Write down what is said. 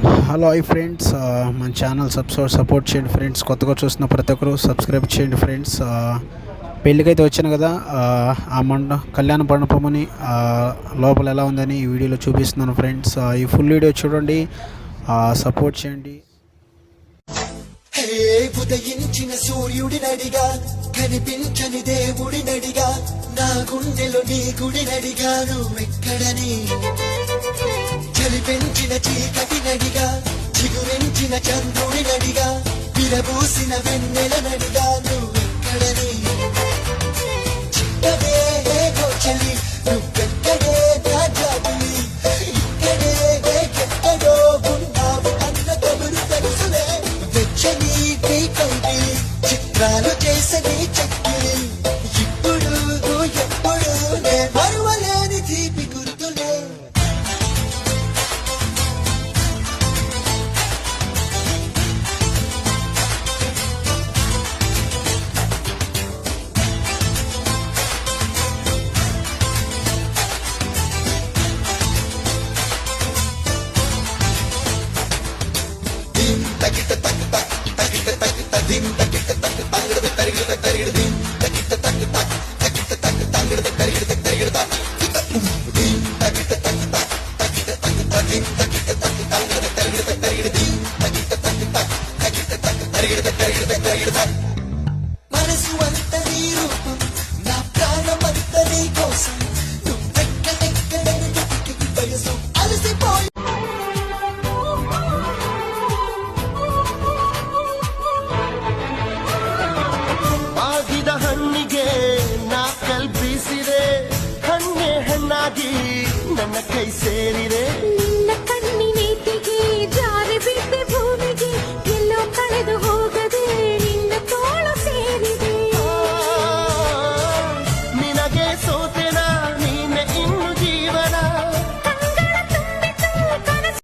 Hello hi friends, మన channel support చేయండి friends. కొత్తగా చూస్తున్న ప్రతి ఒక్కరు సబ్స్క్రైబ్ చేయండి ఫ్రెండ్స్. పెళ్ళికైతే వచ్చాను కదా, ఆ కళ్యాణ మండపమని లోపల ఎలా ఉందని ఈ వీడియోలో చూపిస్తున్నాను ఫ్రెండ్స్. ఈ ఫుల్ వీడియో చూడండి, సపోర్ట్ చేయండి. ఉదయించిన సూర్యుడి నడిగా, కనిపించని దేవుడి నడిగా, నా గుండెలో నీ గుడి నడిగా, నువ్వెక్కడని చలి పెంచిన చీకటి నడిగా, చిగురించిన చంద్రుడి నడిగా, విరబూసిన వెన్నెల నడిగా, నువ్వెక్కడని చిట్టదే చలి నువ్వెక్కడే నా జాబిలి, ఇక్కడే ఎక్కడో ఉన్నావు అన్న కబురు తెలుసులే. వెచ్చని నీ కౌగిలి, చిత్రాలు చేసని చక్కిలి, ఇప్పుడు ఎప్పుడు నే మరువలేని తీపి గుర్తులే. మనసు అంత నీ రూపం, నా ప్రాణమంత నీ కోసం, నువ్వెక్కడెక్కడని వెతికి వయసు అలసిపోయి. ಆಗಿದ ಹಣ್ಣಿಗೆ ನಾ ಕಲ್ಪಿಸಿದೆ, ಹಣ್ಣೆ ಹಣ್ಣಾಗಿ ನನ್ನ ಕೈ ಸೇರಿದೆ.